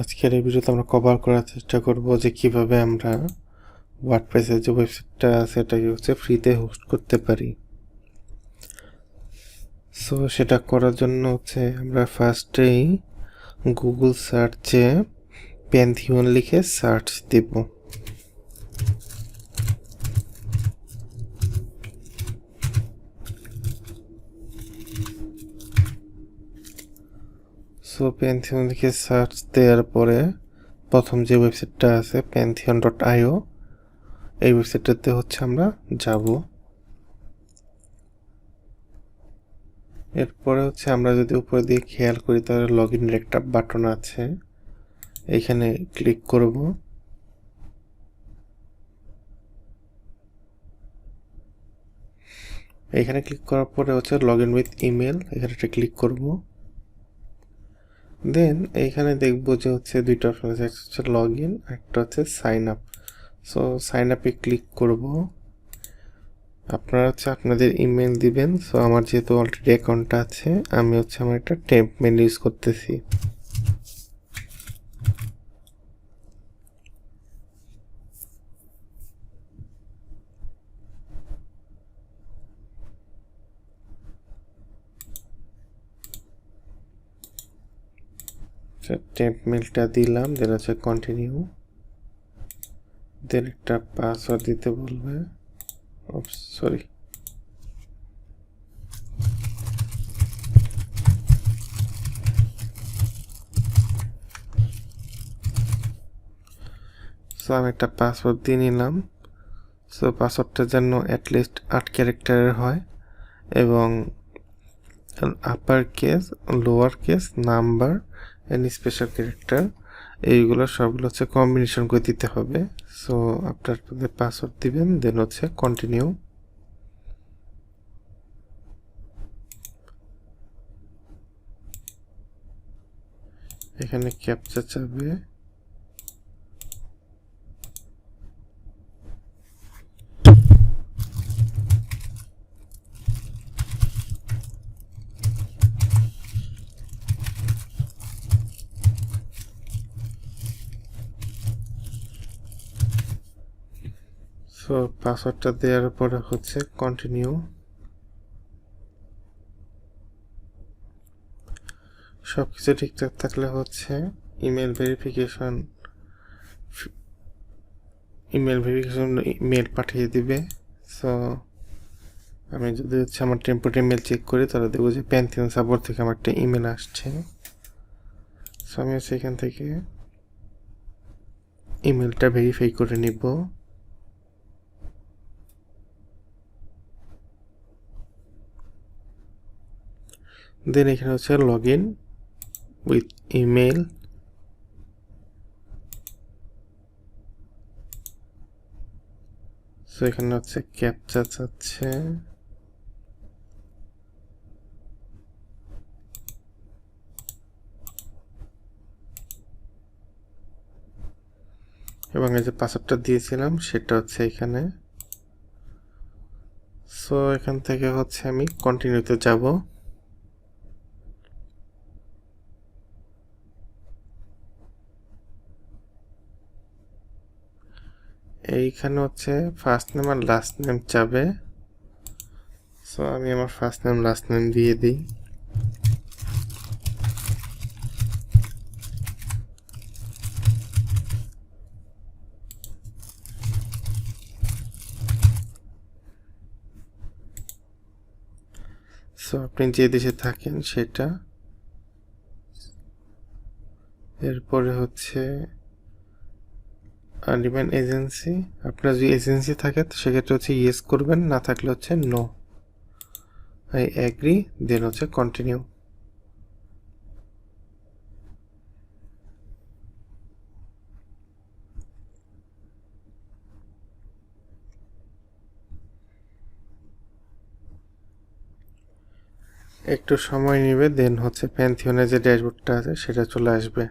আজকের এই ভিডিওতে আমরা কভার করার চেষ্টা করব যে কিভাবে আমরা ওয়ার্ডপ্রেসের যে ওয়েবসাইটটা আছে এটাকে ফ্রিতে হোস্ট করতে পারি। সো সেটা করার জন্য আমরা ফার্স্টেই গুগল সার্চে প্যান্থিয়ন লিখে সার্চ দেব। সো প্যান্থিয়ন লিখে সার্চ দেওয়ার পরে প্রথম যে ওয়েবসাইটটা আছে pantheon.io, এই ওয়েবসাইটটাতে আমরা যাব। এরপরে আমরা যদি উপরে দিয়ে খেয়াল করি তাহলে লগ ইনের একটা বাটন আছে, এইখানে ক্লিক করব। এইখানে ক্লিক করার পরে লগ ইন উইথ ইমেল, এখানে একটা ক্লিক করব। দেন এইখানে দেখব যে দুইটা অপশন আছে, একটা হচ্ছে লগ ইন, একটা হচ্ছে সাইন আপ। সো সাইন আপে ক্লিক করব। আপনারা আপনাদের ইমেল দিবেন। সো আমার যেহেতু অলরেডি অ্যাকাউন্টটা আছে, আমি আমার একটা টেম্প মেল ইউজ করতেছি। টেম্প মেলটা দিলাম, দেন কন্টিনিউ। দেন একটা পাসওয়ার্ড দিতে বলবে। সরি, সো আমি একটা পাসওয়ার্ড দিয়ে নিলাম। সো পাসওয়ার্ডটা যেন অ্যাটলিস্ট 8 ক্যারেক্টারের হয় এবং upper case, lower case, number and special character, এইগুলো সবগুলো কম্বিনেশন করে দিতে হবে। সো আপনার পাসওয়ার্ড দিবেন, দেন কন্টিনিউ। এখানে ক্যাপচা চাবে। সো পাসওয়ার্ডটা দেওয়ার পরে কন্টিনিউ। সব কিছু ঠিকঠাক থাকলে ইমেল ভেরিফিকেশন ইমেল পাঠিয়ে দিবে। সো আমি যদি আমার টেম্পোরারি ইমেল চেক করি তাহলে দেখবো যে প্যান্থিয়ন সাপোর্ট থেকে আমার একটা ইমেল আসছে। সো আমি সেখান থেকে ইমেলটা ভেরিফাই করে নিব। দেন এখানে log in with email. So এখানে ক্যাপচা চাচ্ছে। এবং এই যে পাসওয়ার্ডটা দিয়েছিলাম সেটা এখানে। সো এখান থেকে আমি কন্টিনিউতে যাব। এইখানে ফার্স্ট নেম আর লাস্ট নেম চাবে। সো আমি আমার ফার্স্ট নেম লাস্ট নেম দিয়ে দিই। সো আপনি যে দেশে থাকেন সেটা। এরপরে আনডিপেন্ড এজেন্সি, আপনার যদি এজেন্সি থাকে তো সেক্ষেত্রে ইয়েস করবেন, না থাকলে no. I agree, then continue. একটু সময় নেবে, দেন প্যান্থিয়নের যে ড্যাশবোর্ডটা আছে সেটা চলে আসবে।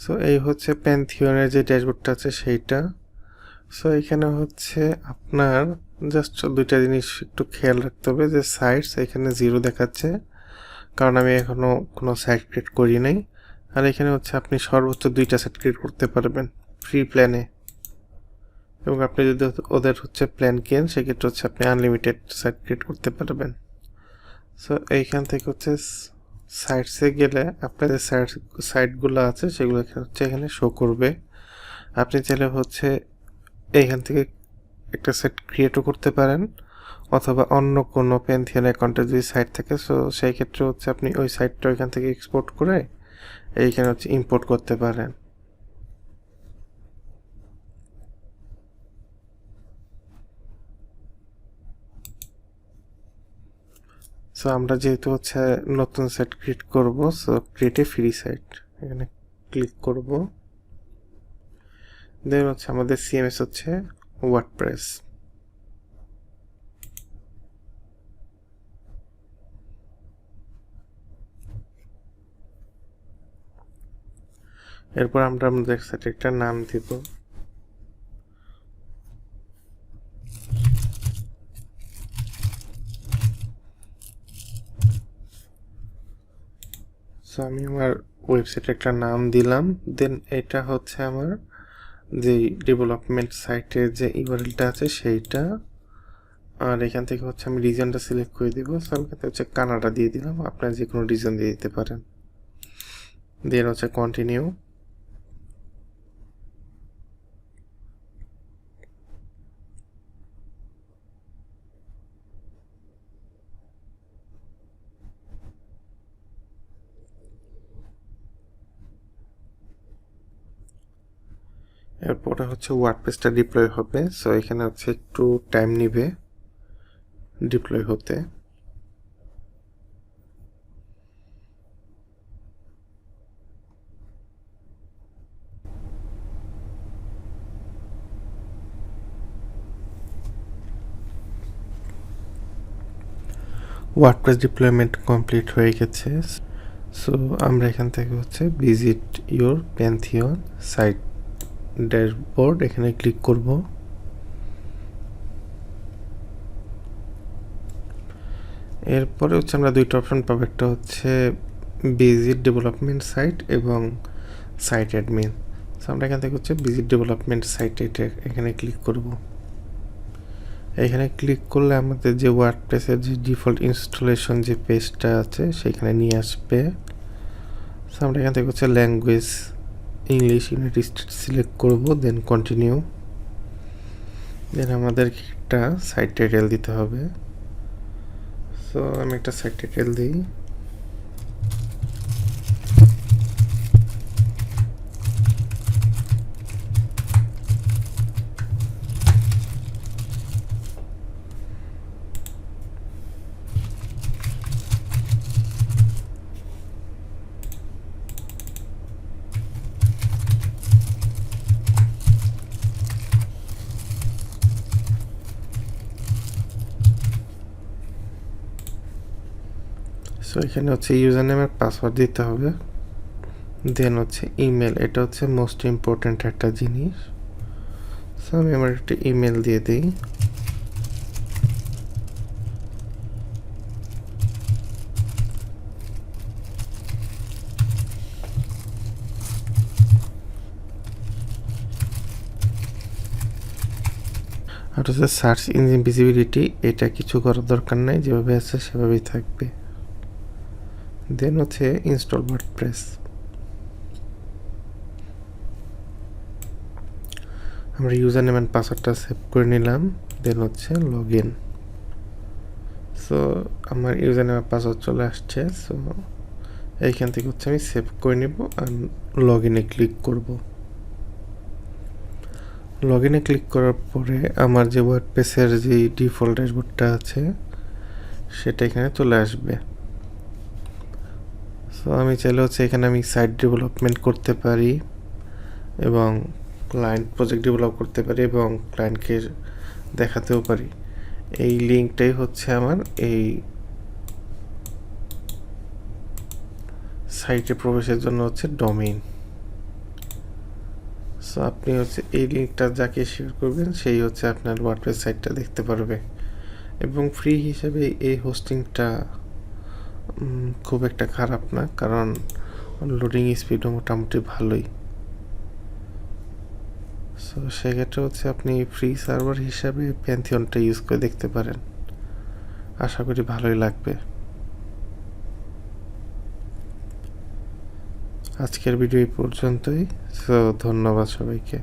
সো এই প্যান্থিয়নের যে ড্যাশবোর্ডটা আছে সেইটা। সো এখানে আপনার জাস্ট দুইটা জিনিস একটু খেয়াল রাখতে হবে, যে সাইটস এখানে 0 দেখাচ্ছে, কারণ আমি এখনো কোনো সাইট ক্রিয়েট করি নাই। আর এখানে হচ্ছে আপনি সর্বোচ্চ 2টা সেট ক্রিয়েট করতে পারবেন ফ্রি প্ল্যানে, এবং আপনি যদি ওদের হচ্ছে প্ল্যান কেন সেক্ষেত্রে হচ্ছে আপনি আনলিমিটেড সাইট ক্রিয়েট করতে পারবেন। সো এইখান থেকে হচ্ছে সাইটসে গেলে আপনার যে সাইটগুলো আছে সেগুলো হচ্ছে এখানে শো করবে। আপনি চাইলে হচ্ছে এইখান থেকে একটা সাইট ক্রিয়েটও করতে পারেন, অথবা অন্য কোনো প্যান্থিয়ন অ্যাকাউন্টে যদি সাইট থাকে সো সেই ক্ষেত্রে হচ্ছে আপনি ওই সাইটটা ওইখান থেকে এক্সপোর্ট করে এইখানে হচ্ছে ইম্পোর্ট করতে পারেন। সো আমরা যেহেতু হচ্ছে নতুন সাইট ক্রিয়েট করব, so create a free site এখানে ক্লিক করব। দেন হচ্ছে আমাদের সিএমএস হচ্ছে ওয়ার্ডপ্রেস। এরপর আমরা আমাদের সাইটে একটা নাম দিব। সো আমি আমার ওয়েবসাইটে একটা নাম দিলাম। দেন এটা হচ্ছে আমার যে ডেভেলপমেন্ট সাইটের যে ইউআরএলটা আছে সেইটা, আর এখান থেকে হচ্ছে আমি রিজনটা সিলেক্ট করে দিব। সো আমি এখানে হচ্ছে কানাডা দিয়ে দিলাম, আপনারা যে কোনো রিজন দিয়ে দিতে পারেন। দেন হচ্ছে কন্টিনিউ। এরপরে হচ্ছে ওয়ার্ডপ্রেসটা ডিপ্লয় হবে। সো এখানে হচ্ছে একটু টাইম নিবে ডিপ্লয় হতে। ওয়ার্ডপ্রেস ডিপ্লয়মেন্ট কমপ্লিট হয়ে গেছে। সো আমরা এখান থেকে হচ্ছে visit your Pantheon site dashboard এখানে ক্লিক করব। এরপরে হচ্ছে আমরা দুইটা অপশন পাবো, একটা হচ্ছে ভিজিট ডেভেলপমেন্ট সাইট এবং সাইট অ্যাডমিন। সো আমরা এখান থেকে হচ্ছে ভিজিট ডেভেলপমেন্ট সাইট এটা এখানে ক্লিক করব। এখানে ক্লিক করলে আমাদের যে ওয়ার্ডপ্রেসের যে ডিফল্ট ইনস্টলেশন যে পেজটা আছে সেখানে নিয়ে আসবে। সো আমরা এখান থেকে হচ্ছে language English United states select করব, দেন কন্টিনিউ। দেন আমাদের একটা সাইট টাইটেল দিতে হবে। সো আমি একটা সাইট টাইটেল দিই। সো এখানে হচ্ছে ইউজার নেম আর পাসওয়ার্ড দিতে হবে। দেন হচ্ছে ইমেল, এটা হচ্ছে মোস্ট ইম্পর্ট্যান্ট একটা জিনিস। সো আমি আমার একটা ইমেল দিয়ে দিই। আর হচ্ছে সার্চ ইঞ্জিন ভিজিবিলিটি, এটা কিছু করার দরকার নাই, যেভাবে আছে সেভাবেই থাকবে। দেন হচ্ছে ইনস্টল ওয়ার্ডপ্রেস। আমরা ইউজার নেম অ্যান্ড পাসওয়ার্ডটা সেভ করে নিলাম। দেন হচ্ছে লগ ইন। সো আমার ইউজার নেম পাসওয়ার্ড চলে আসছে। সো এইখান থেকে হচ্ছে আমি সেভ করে নেব আর লগ ইনে ক্লিক করব। লগ ইনে ক্লিক করার পরে আমার যে ওয়ার্ডপ্রেসের যে ডিফল্ট ড্যাশবোর্ডটা আছে সেটা এখানে চলে আসবে। সো আমি চাইলে হচ্ছে এখানে আমি সাইট ডেভেলপমেন্ট করতে পারি এবং ক্লায়েন্ট প্রজেক্ট ডেভেলপ করতে পারি এবং ক্লায়েন্টকে দেখাতেও পারি। এই লিঙ্কটাই হচ্ছে আমার এই সাইটে প্রবেশের জন্য হচ্ছে ডোমেইন। সো আপনি হচ্ছে এই লিঙ্কটা যাকে শেয়ার করবেন সেই হচ্ছে আপনার ওয়ার্ডপ্রেস সাইটটা দেখতে পারবে। এবং ফ্রি হিসেবে এই হোস্টিংটা খুব একটা খারাপ না, কারণ লোডিং স্পিডও মোটামুটি ভালোই। সো সেক্ষেত্রে হচ্ছে আপনি ফ্রি সার্ভার হিসাবে প্যান্থিয়নটা ইউজ করে দেখতে পারেন, আশা করি ভালোই লাগবে। আজকের ভিডিও এই পর্যন্তই। সো ধন্যবাদ সবাইকে।